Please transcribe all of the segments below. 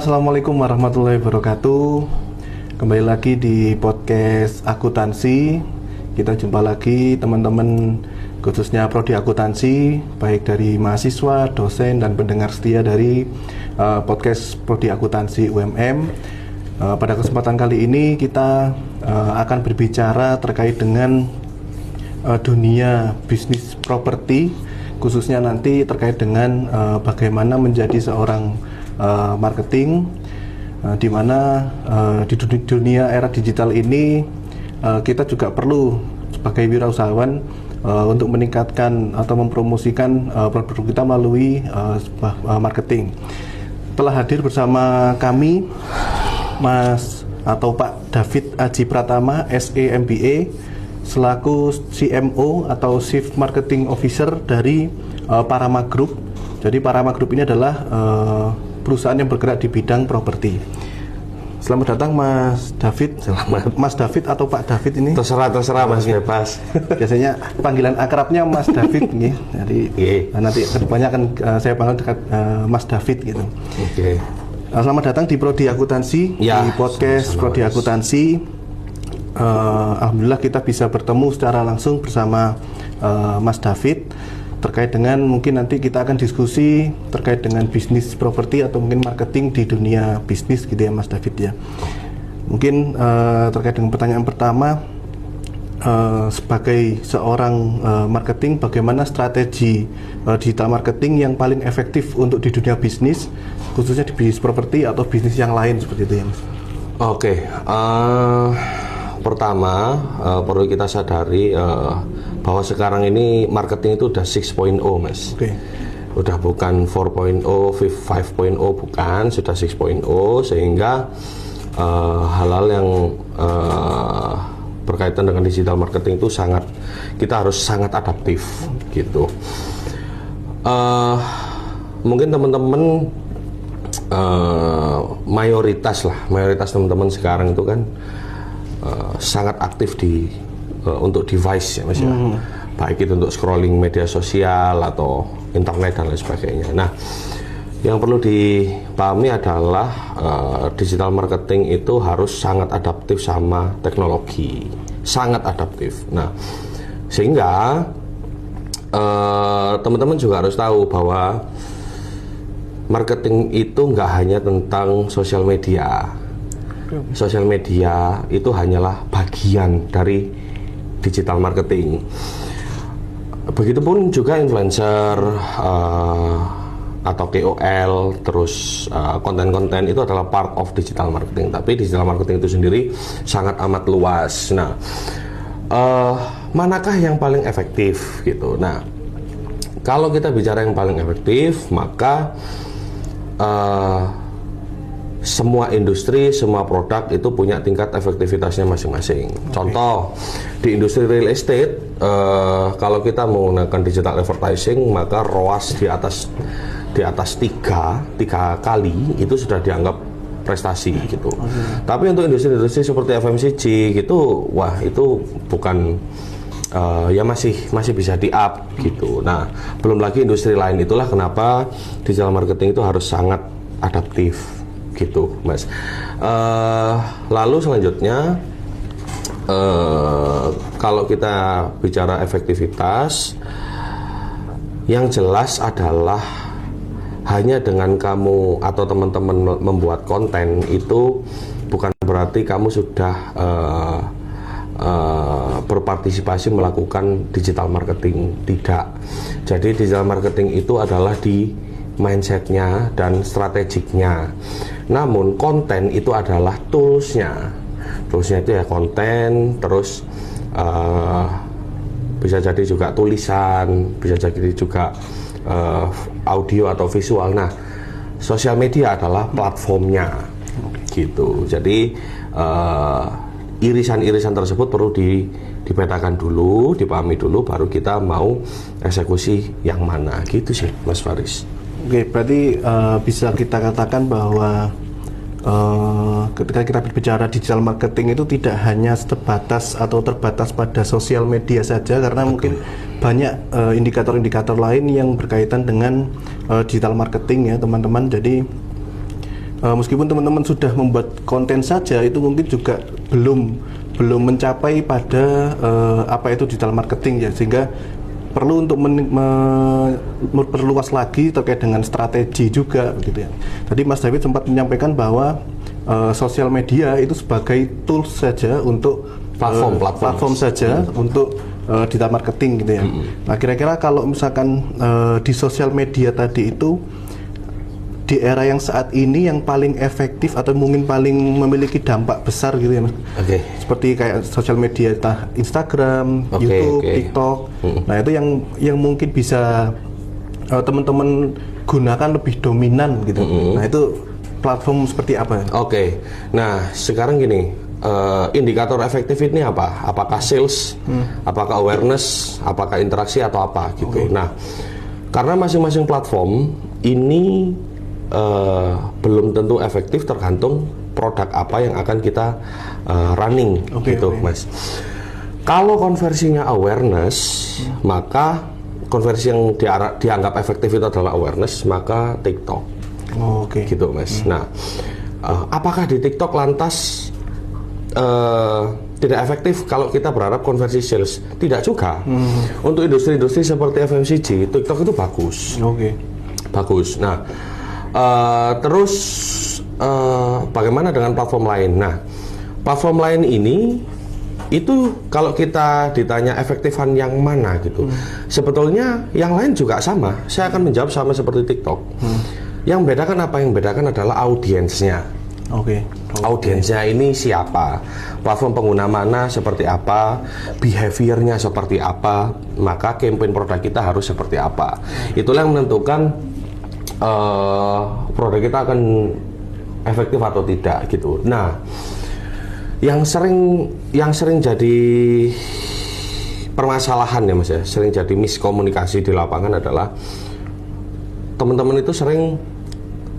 Assalamualaikum warahmatullahi wabarakatuh. Kembali lagi di podcast akuntansi. Kita jumpa lagi teman-teman, khususnya prodi akuntansi, baik dari mahasiswa, dosen, dan pendengar setia dari podcast prodi akuntansi UMM. Pada kesempatan kali ini kita akan berbicara terkait dengan dunia bisnis properti, khususnya nanti terkait dengan bagaimana menjadi seorang marketing, di mana di dunia era digital ini kita juga perlu sebagai wirausahawan untuk meningkatkan atau mempromosikan produk kita melalui marketing. Telah hadir bersama kami Mas atau Pak David Aji Pratama, SE MBA, selaku CMO atau Chief Marketing Officer dari Parama Group. Jadi Parama Group ini adalah perusahaan yang bergerak di bidang properti. Selamat datang Mas David. Selamat. Mas David atau Pak David ini? Terserah Mas, bebas. Biasanya panggilan akrabnya Mas David nih. Jadi nanti kedepannya akan saya panggil dekat Mas David gitu. Oke. Selamat datang di Prodi Akuntansi, di podcast Prodi Akuntansi. Alhamdulillah kita bisa bertemu secara langsung bersama Mas David terkait dengan mungkin nanti kita akan diskusi terkait dengan bisnis properti atau mungkin marketing di dunia bisnis gitu ya Mas David ya. Mungkin terkait dengan pertanyaan pertama, sebagai seorang marketing, bagaimana strategi digital marketing yang paling efektif untuk di dunia bisnis, khususnya di bisnis properti atau bisnis yang lain seperti itu ya Mas? Oke. Pertama perlu kita sadari bahwa sekarang ini marketing itu udah 6.0 Mas. Udah bukan 4.0, 5.0, bukan, sudah 6.0, sehingga hal-hal yang berkaitan dengan digital marketing itu kita harus sangat adaptif gitu. Mungkin teman-teman mayoritas teman-teman sekarang itu kan sangat aktif untuk device ya Mas ya, baik itu untuk scrolling media sosial atau internet dan lain sebagainya. Nah, yang perlu dipahami adalah digital marketing itu harus sangat adaptif sama teknologi, sangat adaptif. Nah, sehingga teman-teman juga harus tahu bahwa marketing itu nggak hanya tentang sosial media. Sosial media itu hanyalah bagian dari digital marketing. Begitupun juga influencer atau KOL, terus konten-konten itu adalah part of digital marketing. Tapi digital marketing itu sendiri sangat amat luas. Nah, manakah yang paling efektif gitu? Nah, kalau kita bicara yang paling efektif, maka semua industri, semua produk itu punya tingkat efektivitasnya masing-masing. Contoh, di industri real estate, kalau kita menggunakan digital advertising, maka ROAS di atas tiga kali itu sudah dianggap prestasi gitu. Tapi untuk industri-industri seperti FMCG gitu, wah itu bukan ya masih bisa di-up gitu. Nah, belum lagi industri lain, itulah kenapa digital marketing itu harus sangat adaptif gitu Mas. Lalu selanjutnya kalau kita bicara efektivitas, yang jelas adalah hanya dengan kamu atau teman-teman membuat konten itu bukan berarti kamu sudah berpartisipasi melakukan digital marketing. Tidak. Jadi digital marketing itu adalah di mindsetnya dan strategiknya. Namun konten itu adalah toolsnya itu ya konten, terus bisa jadi juga tulisan, bisa jadi juga audio atau visual. Nah, sosial media adalah platformnya gitu. Jadi irisan-irisan tersebut perlu dipetakan dulu, dipahami dulu, baru kita mau eksekusi yang mana gitu sih Mas Faris. Oke, berarti bisa kita katakan bahwa ketika kita berbicara digital marketing itu tidak hanya terbatas pada sosial media saja, karena mungkin banyak indikator-indikator lain yang berkaitan dengan digital marketing ya teman-teman. Jadi meskipun teman-teman sudah membuat konten saja, itu mungkin juga belum mencapai pada apa itu digital marketing ya, sehingga perlu untuk memperluas lagi terkait dengan strategi juga begitu ya. Tadi Mas David sempat menyampaikan bahwa sosial media itu sebagai tools saja untuk platform saja untuk digital marketing gitu ya. Nah, kira-kira kalau misalkan di sosial media tadi itu di era yang saat ini yang paling efektif atau mungkin paling memiliki dampak besar gitu ya Mas. Seperti kayak sosial media Instagram, YouTube, TikTok. Nah, itu yang mungkin bisa teman-teman gunakan lebih dominan gitu. Nah, itu platform seperti apa? Nah, sekarang gini, indikator efektif ini apa? Apakah sales, apakah awareness, apakah interaksi atau apa gitu. Nah, karena masing-masing platform ini belum tentu efektif, tergantung produk apa yang akan kita running gitu, Mas. Kalau konversinya awareness, maka konversi yang dianggap efektif itu adalah awareness, maka TikTok. Gitu, Mas. Nah, apakah di TikTok lantas tidak efektif kalau kita berharap konversi sales? Tidak juga. Untuk industri-industri seperti FMCG, TikTok itu bagus. Bagus. Nah, terus bagaimana dengan platform lain? Nah, platform lain ini itu kalau kita ditanya efektifan yang mana gitu, sebetulnya yang lain juga sama. Saya akan menjawab sama seperti TikTok. Yang membedakan apa? Yang membedakan adalah audiensnya. Audiensnya ini siapa? Platform pengguna mana, seperti apa? Behaviornya seperti apa? Maka campaign produk kita harus seperti apa? Itulah yang menentukan produk kita akan efektif atau tidak gitu. Nah, yang sering jadi permasalahan ya Mas ya, sering jadi miskomunikasi di lapangan adalah teman-teman itu sering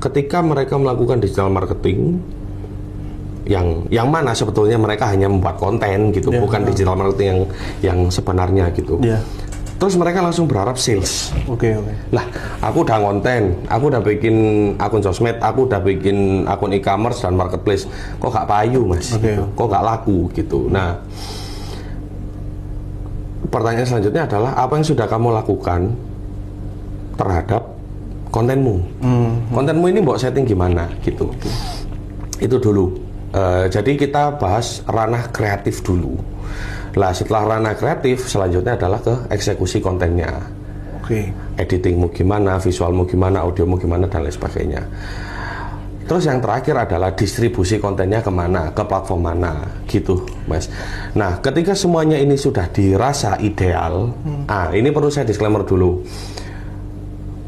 ketika mereka melakukan digital marketing yang mana sebetulnya mereka hanya membuat konten gitu, bukan digital marketing yang sebenarnya gitu. Terus mereka langsung berharap sales. Lah, aku udah konten, aku udah bikin akun sosmed, aku udah bikin akun e-commerce dan marketplace, kok gak payu Mas? Gitu. Kok gak laku gitu. Nah, pertanyaan selanjutnya adalah apa yang sudah kamu lakukan terhadap kontenmu? Kontenmu ini mbok setting gimana gitu. Itu dulu. Jadi kita bahas ranah kreatif dulu. Lah, setelah ranah kreatif, selanjutnya adalah ke eksekusi kontennya. Editingmu gimana, visualmu gimana, audiomu gimana, dan lain sebagainya. Terus yang terakhir adalah distribusi kontennya kemana, ke platform mana, gitu, Mas. Nah, ketika semuanya ini sudah dirasa ideal, ini perlu saya disclaimer dulu.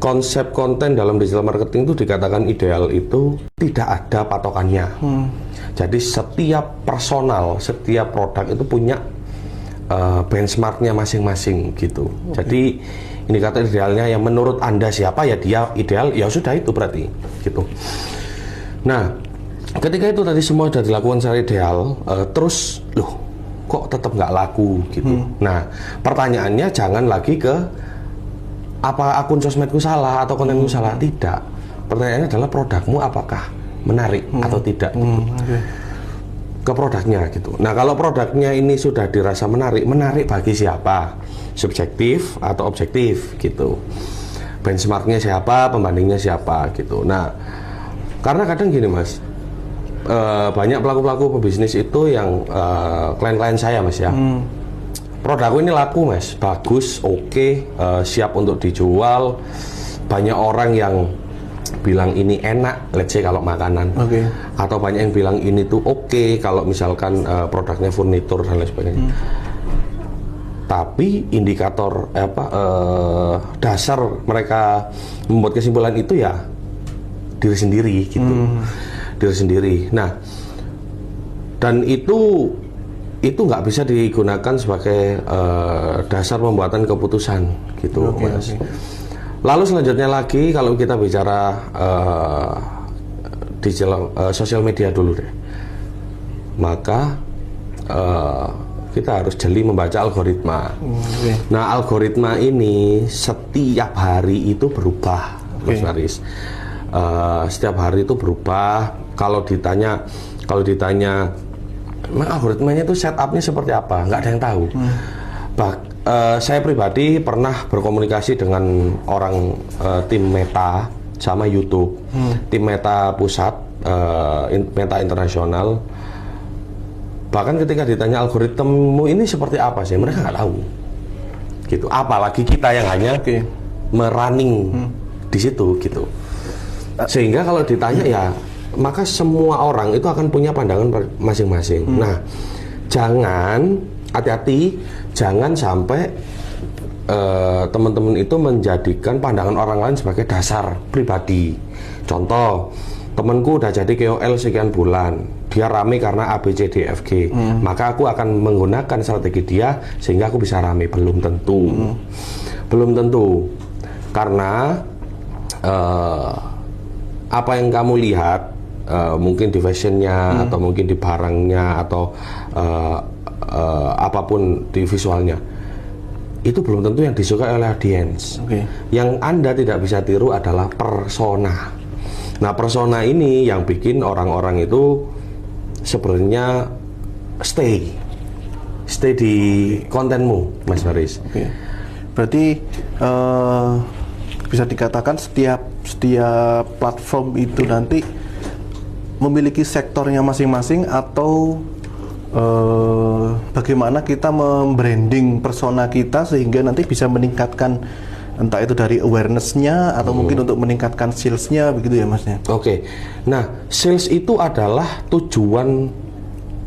Konsep konten dalam digital marketing itu dikatakan ideal itu tidak ada patokannya. Jadi setiap personal, setiap produk itu punya benchmarknya masing-masing gitu. Jadi indikator idealnya yang menurut Anda siapa ya dia ideal, ya sudah itu berarti gitu. Nah, ketika itu tadi semua sudah dilakukan secara ideal, terus loh kok tetap nggak laku gitu. Nah, pertanyaannya jangan lagi ke apa akun sosmedku salah atau kontenku salah, tidak. Pertanyaannya adalah produkmu apakah menarik atau tidak gitu. Ke produknya gitu. Nah, kalau produknya ini sudah dirasa menarik bagi siapa? Subjektif atau objektif gitu. Benchmarknya siapa, pembandingnya siapa gitu. Nah, karena kadang gini Mas, banyak pelaku-pelaku pebisnis itu yang klien-klien saya Mas ya. Produkku ini laku Mas, bagus, oke, siap untuk dijual. Banyak orang yang bilang ini enak, let's say kalau makanan, atau banyak yang bilang ini tuh oke kalau misalkan produknya furnitur dan lain sebagainya. Tapi indikator dasar mereka membuat kesimpulan itu ya diri sendiri gitu, diri sendiri. Nah, dan itu nggak bisa digunakan sebagai dasar pembuatan keputusan gitu, Mas. Lalu selanjutnya lagi kalau kita bicara digital sosial media dulu deh, maka kita harus jeli membaca algoritma. Nah, algoritma ini setiap hari itu berubah, Mas Faris. setiap hari itu berubah. Kalau ditanya algoritmanya itu setupnya seperti apa, nggak ada yang tahu. Saya pribadi pernah berkomunikasi dengan orang tim Meta sama YouTube, tim Meta pusat, Meta internasional. Bahkan ketika ditanya algoritmamu ini seperti apa sih, mereka nggak tahu. Gitu. Apalagi kita yang hanya merunning di situ gitu. Sehingga kalau ditanya ya, maka semua orang itu akan punya pandangan masing-masing. Nah, hati-hati, jangan sampai teman-teman itu menjadikan pandangan orang lain sebagai dasar pribadi. Contoh, temanku udah jadi KOL sekian bulan, dia rame karena A, B, C, D, F, G. Maka aku akan menggunakan strategi dia sehingga aku bisa rame. Belum tentu. Belum tentu. Karena apa yang kamu lihat, mungkin di fashionnya, atau mungkin di barangnya, atau apapun di visualnya, itu belum tentu yang disukai oleh audiens. Yang Anda tidak bisa tiru adalah persona. Nah, persona ini yang bikin orang-orang itu sebenarnya stay di kontenmu, Mas Faris. Berarti bisa dikatakan setiap platform itu nanti memiliki sektornya masing-masing, atau bagaimana kita membranding persona kita sehingga nanti bisa meningkatkan, entah itu dari awareness-nya atau mungkin untuk meningkatkan sales-nya, begitu ya Masnya? Nah, sales itu adalah tujuan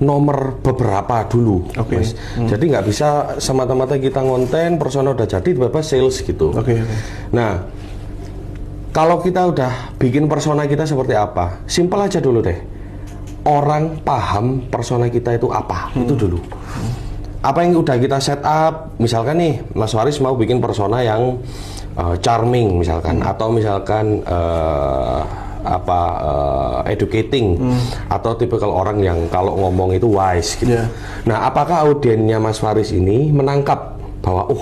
nomor beberapa dulu, Mas. Jadi nggak bisa semata-mata kita ngonten, persona udah jadi, tiba-tiba sales gitu. Nah, kalau kita udah bikin persona kita seperti apa, simpel aja dulu deh. Orang paham persona kita itu apa, itu dulu. Apa yang udah kita set up, misalkan nih Mas Faris mau bikin persona yang charming misalkan, atau misalkan educating, atau tipikal orang yang kalau ngomong itu wise gitu. Nah, apakah audiennya Mas Faris ini menangkap bahwa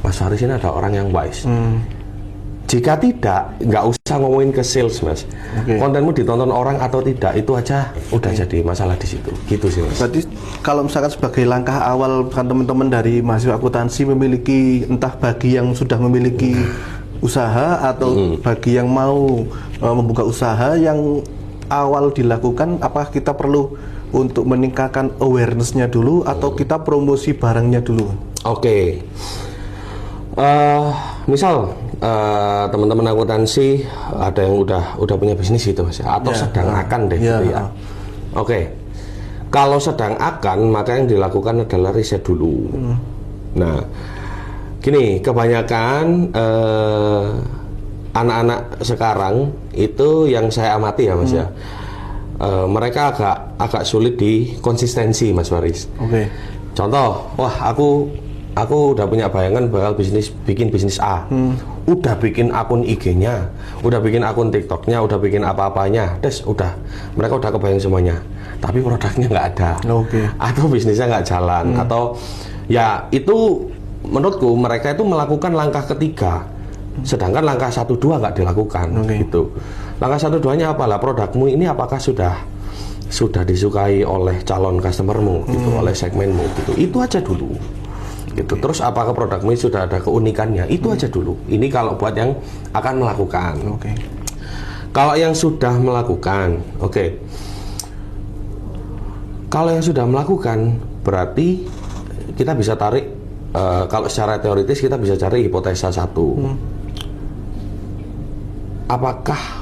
Mas Faris ini ada orang yang wise? Jika tidak, nggak usah ngomongin ke sales, Mas. Kontenmu ditonton orang atau tidak, itu aja udah jadi masalah di situ. Gitu sih, Mas. Berarti kalau misalkan sebagai langkah awal, kan teman-teman dari mahasiswa akuntansi memiliki, entah bagi yang sudah memiliki usaha atau bagi yang mau membuka usaha, yang awal dilakukan, apakah kita perlu untuk meningkatkan awareness-nya dulu atau kita promosi barangnya dulu? Misal teman-teman akuntansi ada yang udah punya bisnis gitu, Mas, atau sedang akan deh gitu ya. Kalau sedang akan, maka yang dilakukan adalah riset dulu. Nah, gini, kebanyakan anak-anak sekarang itu yang saya amati ya, Mas ya, mereka agak sulit di konsistensi, Mas Faris. Contoh, aku udah punya bayangan bakal bikin bisnis A. Udah bikin akun IG-nya, udah bikin akun TikTok-nya, udah bikin apa-apanya, mereka udah kebayang semuanya. Tapi produknya nggak ada, atau bisnisnya nggak jalan, atau ya itu menurutku mereka itu melakukan langkah ketiga, sedangkan langkah 1, 2 nggak dilakukan. Gitu. Langkah 1, 2-nya apalah, produkmu ini apakah sudah disukai oleh calon customermu, gitu, oleh segmenmu, gitu. Itu aja dulu. Gitu. Terus apakah produkmu sudah ada keunikannya, itu aja dulu. Ini kalau buat yang akan melakukan. Kalau yang sudah melakukan, kalau yang sudah melakukan, berarti kita bisa tarik, kalau secara teoritis kita bisa cari hipotesa satu. Apakah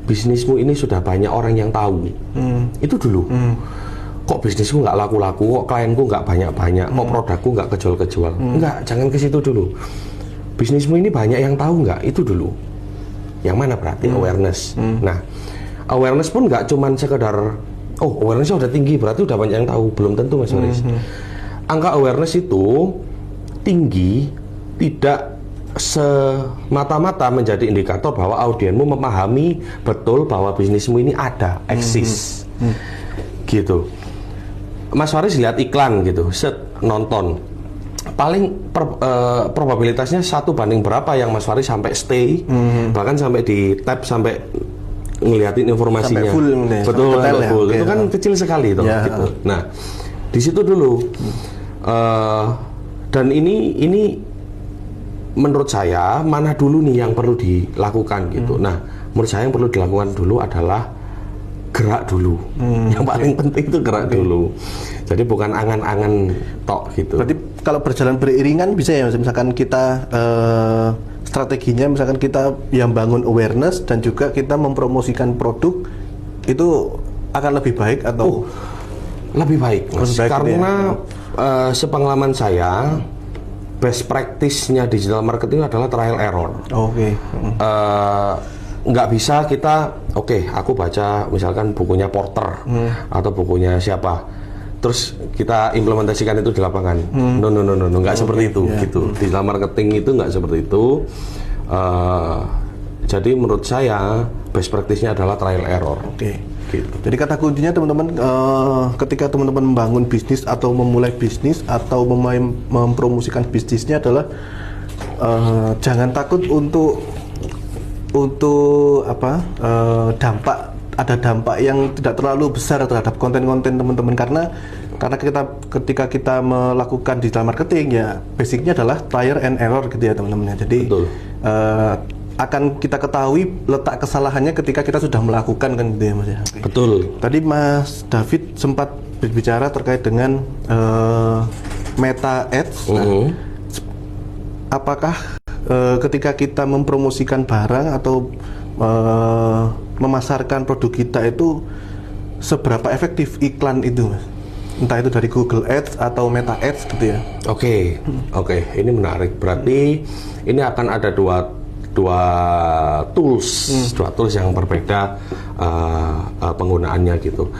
bisnismu ini sudah banyak orang yang tahu? Itu dulu. Kok bisnisku nggak laku-laku, kok klienku nggak banyak-banyak, kok produkku nggak kejual-kejual? Enggak, jangan ke situ dulu. Bisnismu ini banyak yang tahu nggak? Itu dulu. Yang mana berarti awareness. Nah, awareness pun nggak cuman sekedar awarenessnya udah tinggi, berarti udah banyak yang tahu. Belum tentu, Mas Faris. Angka awareness itu tinggi tidak semata-mata menjadi indikator bahwa audienmu memahami betul bahwa bisnismu ini ada, eksis. Gitu. Mas Faris lihat iklan gitu, nonton. probabilitasnya 1 banding berapa yang Mas Faris sampai stay, bahkan sampai di tab sampai ngeliatin informasinya. Sampai full, betul, sampai full. Okay, itu kan kecil sekali tuh. Ya. Gitu. Nah, di situ dulu. Dan ini menurut saya mana dulu nih yang perlu dilakukan gitu. Nah, menurut saya yang perlu dilakukan dulu adalah gerak dulu. Yang paling penting itu gerak dulu. Jadi bukan angan-angan tok gitu. Berarti kalau berjalan beriringan bisa ya, misalkan kita strateginya misalkan kita yang bangun awareness dan juga kita mempromosikan produk itu akan lebih baik atau lebih baik, Mas. Karena sepengalaman saya best practice-nya digital marketing adalah trial error. Oke. Nggak bisa kita aku baca misalkan bukunya Porter atau bukunya siapa, terus kita implementasikan itu di lapangan. No, nggak seperti itu gitu. Digital marketing itu nggak seperti itu. Jadi menurut saya best practice-nya adalah trial error. Gitu. Jadi kata kuncinya teman-teman, ketika teman-teman membangun bisnis atau memulai bisnis atau mempromosikan bisnisnya adalah jangan takut untuk dampak yang tidak terlalu besar terhadap konten-konten teman-teman, karena ketika kita melakukan digital marketing ya basicnya adalah trial and error gitu ya teman-teman. Jadi akan kita ketahui letak kesalahannya ketika kita sudah melakukan kan gitu ya Mas ya. Betul. Tadi Mas David sempat berbicara terkait dengan Meta Ads. Apakah ketika kita mempromosikan barang atau memasarkan produk kita itu seberapa efektif iklan itu, Mas? Entah itu dari Google Ads atau Meta Ads gitu ya. Oke, ini menarik. Berarti ini akan ada dua tools yang berbeda penggunaannya gitu.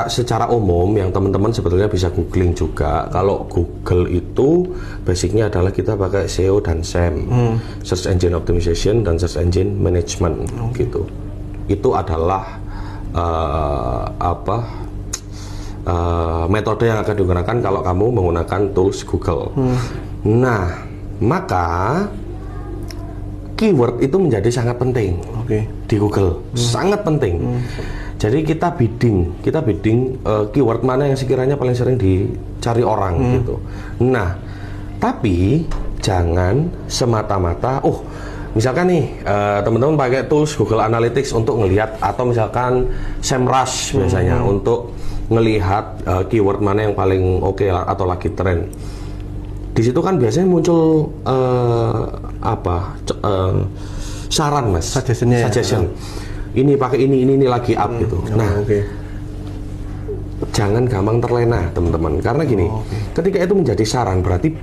Secara umum yang teman-teman sebetulnya bisa googling juga. Kalau Google itu basicnya adalah kita pakai SEO dan SEM, Search Engine Optimization dan Search Engine Management gitu. Itu adalah metode yang akan digunakan kalau kamu menggunakan tools Google. Nah, maka keyword itu menjadi sangat penting di Google, sangat penting. Jadi kita bidding keyword mana yang sekiranya paling sering dicari orang gitu. Nah, tapi jangan semata-mata, misalkan nih teman-teman pakai tools Google Analytics untuk ngelihat, atau misalkan SEMrush biasanya untuk ngelihat keyword mana yang paling oke atau lagi tren. Di situ kan biasanya muncul saran, Mas, suggestion. Ini pakai ini lagi up gitu. Nah, jangan gampang terlena, teman-teman. Karena gini, ketika itu menjadi saran berarti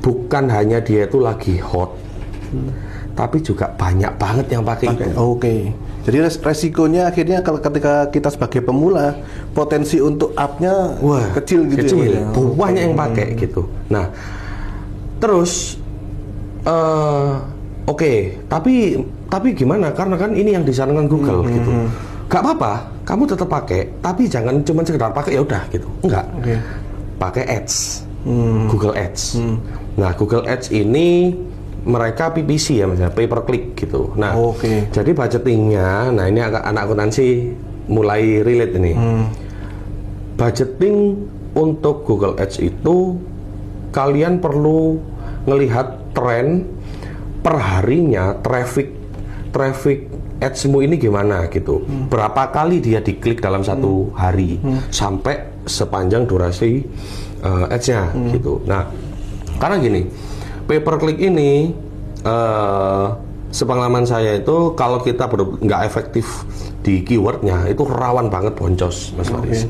bukan hanya dia itu lagi hot, tapi juga banyak banget yang pakai itu. Jadi resikonya akhirnya kalau ketika kita sebagai pemula, potensi untuk up-nya kecil gitu ya. Banyak yang pakai gitu. Nah, terus tapi gimana? Karena kan ini yang disarankan Google gitu. Gak apa-apa, kamu tetap pakai, tapi jangan cuma sekedar pakai ya udah gitu. Enggak. Pakai Ads. Google Ads. Nah, Google Ads ini mereka PPC ya, misalnya pay per click gitu. Nah, jadi budgetingnya, nah ini anak akuntansi mulai relate ini. Budgeting untuk Google Ads itu kalian perlu ngelihat tren perharinya traffic adsmu ini gimana gitu. Berapa kali dia diklik dalam satu hari sampai sepanjang durasi ads-nya gitu. Nah, karena gini, pay per click ini sepengalaman saya itu kalau kita nggak efektif di keywordnya itu rawan banget boncos, Mas Faris.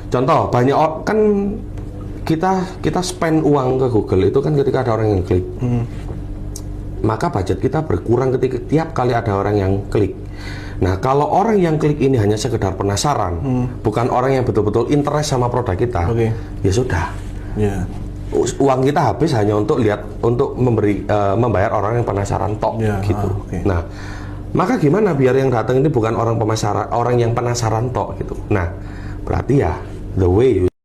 Contoh, banyak kan kita spend uang ke Google itu kan ketika ada orang yang klik, maka budget kita berkurang ketika tiap kali ada orang yang klik. Nah, kalau orang yang klik ini hanya sekedar penasaran, bukan orang yang betul-betul interest sama produk kita, ya sudah. Uang kita habis hanya untuk membayar orang yang penasaran tok gitu. Nah, maka gimana biar yang datang ini bukan orang yang penasaran tok gitu. Nah, berarti ya the way you